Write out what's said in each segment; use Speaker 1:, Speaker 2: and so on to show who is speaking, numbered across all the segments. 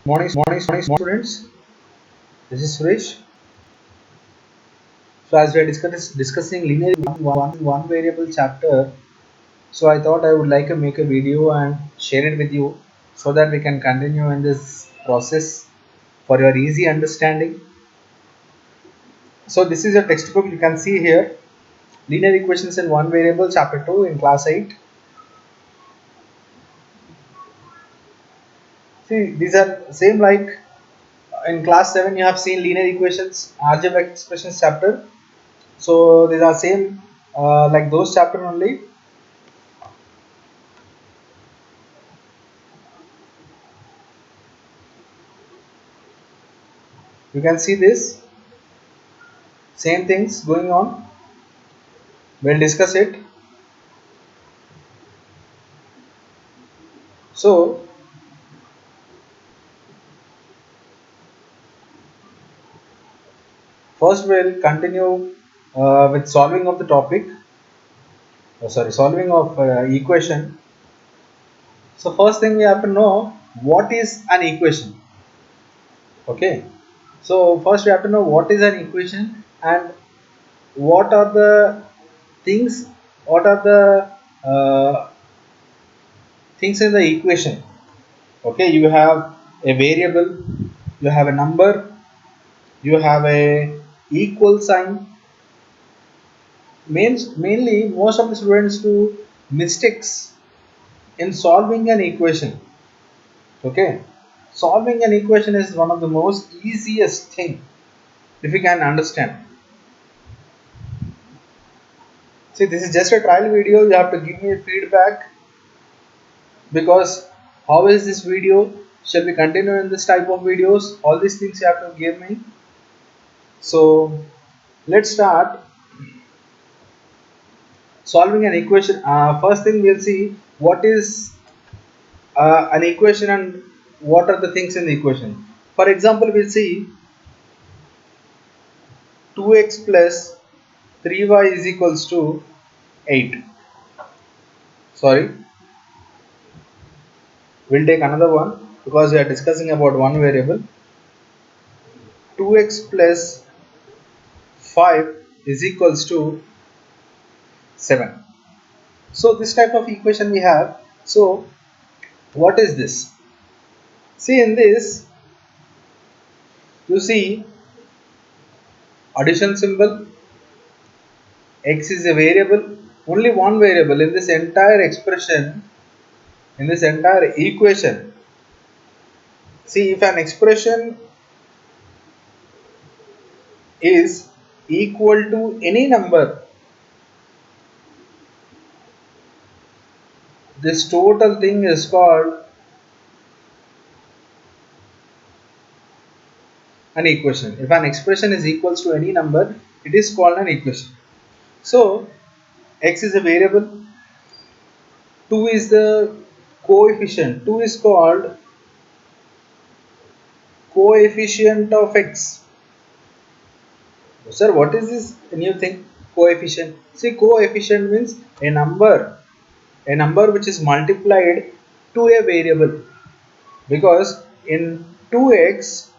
Speaker 1: Morning, students. This is Suresh. So, as we are discussing linear one variable chapter, so I thought I would like to make a video and share it with you so that we can continue in this process for your easy understanding. So, this is a textbook you can see here, linear equations in one variable, chapter 2 in class 8. See, these are same like in class 7 you have seen linear equations, algebraic expressions chapter. So, these are same like those chapter only. You can see this same things going on. We'll discuss it. So first we'll continue with solving of the topic. Solving of equation. So first thing we have to know what is an equation. Okay. So first we have to know what is an equation and what are the things. What are the things in the equation? Okay. You have a variable. You have a number. You have a equal sign. Mainly most of the students do mistakes in solving an equation. Okay, solving an equation is one of the most easiest thing if you can understand. See, this is just a trial video. You have to give me feedback because how is this video, shall we continue in this type of videos, all these things you have to give me. So let's start solving an equation. First thing we'll see what is an equation and what are the things in the equation. For example, we'll see 2x plus 3y is equals to 8. Sorry, we'll take another one because we are discussing about one variable. 2x plus 5 is equals to 7. So this type of equation we have. So what is this? See, in this you see addition symbol. X is a variable, only one variable in this entire expression, in this entire equation. See, if an expression is equal to any number, this total thing is called an equation. If an expression is equals to any number, it is called an equation. So x is a variable, 2 is the coefficient, 2 is called coefficient of x. Sir, what is this new thing? Coefficient. See, coefficient means a number which is multiplied to a variable, because in 2x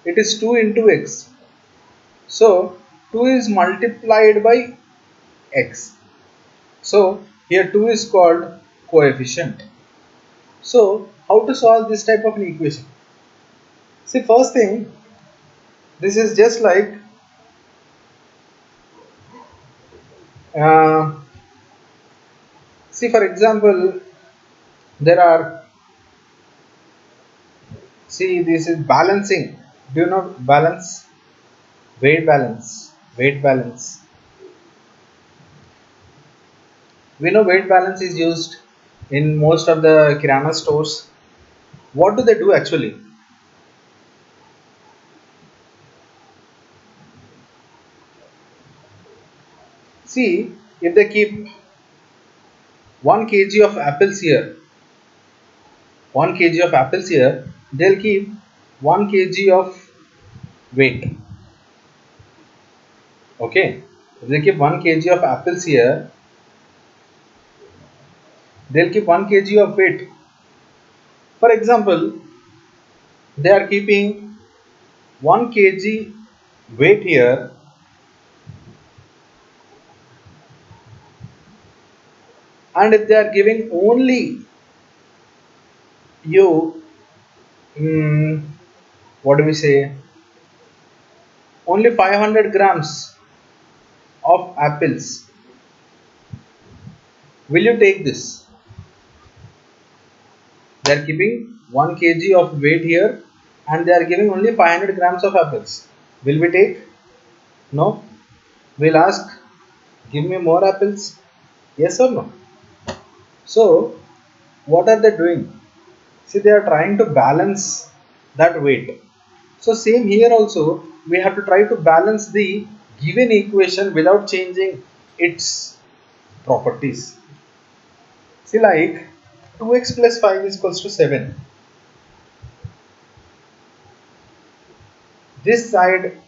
Speaker 1: it is 2 into x. So 2 is multiplied by x. So here 2 is called coefficient. So how to solve this type of an equation? See, first thing, this is just like uh, see, for example, there are, see, this is balancing. Do you know balance? Weight balance. Weight balance. We know weight balance is used in most of the kirana stores. What do they do actually? See, if they keep 1 kg of apples here, 1 kg of apples here, they'll keep 1 kg of weight. Okay, if they keep 1 kg of apples here, they'll keep 1 kg of weight. For example, they are keeping 1 kg weight here, and if they are giving only you, mm, what do we say, only 500 grams of apples, will you take this? They are keeping 1 kg of weight here, and they are giving only 500 grams of apples. Will we take? No. We'll ask, give me more apples. Yes or no? So, what are they doing? See, they are trying to balance that weight. So, same here also, we have to try to balance the given equation without changing its properties. See, like 2x plus 5 is equals to 7. This side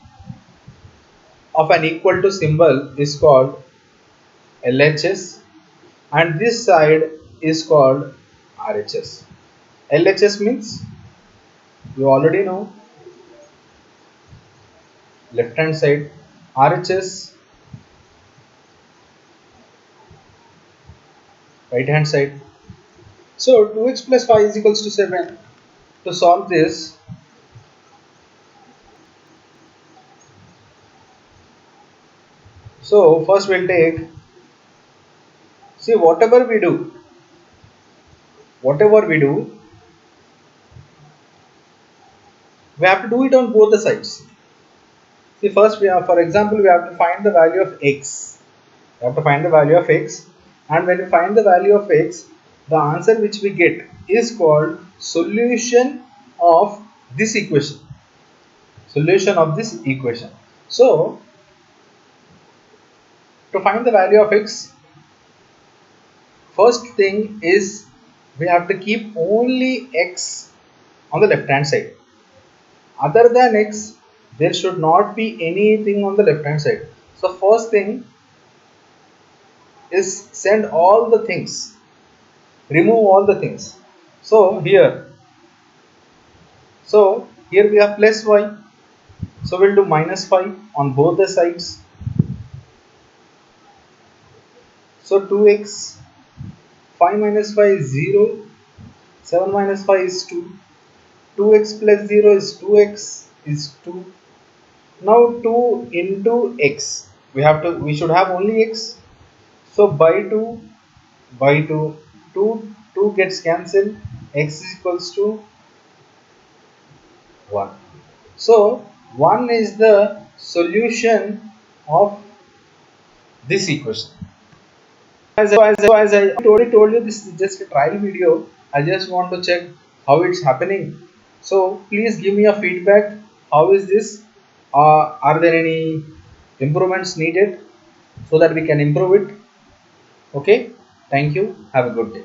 Speaker 1: of an equal to symbol is called LHS, and this side is called RHS. LHS means, you already know, left hand side. RHS, right hand side. So 2x plus 5 is equals to 7. To solve this, so first we'll take, see, whatever we do, we have to do it on both the sides. See, first we have, for example, we have to find the value of x. We have to find the value of x, and when we find the value of x, the answer which we get is called solution of this equation. Solution of this equation. So, to find the value of x, first thing is we have to keep only x on the left hand side. Other than x, there should not be anything on the left hand side. So, first thing is send all the things, remove all the things. So here we have plus y, so we'll do minus 5 on both the sides. So 2x, 5 minus 5 is 0, 7 minus 5 is 2, 2x plus 0 is 2x is 2. Now 2 into x, we should have only x, so by 2, 2 gets cancelled, x is equals to 1. So 1 is the solution of this equation. As I already told you, this is just a trial video. I just want to check how it's happening. So please give me a feedback. How is this? Are there any improvements needed so that we can improve it? Okay. Thank you. Have a good day.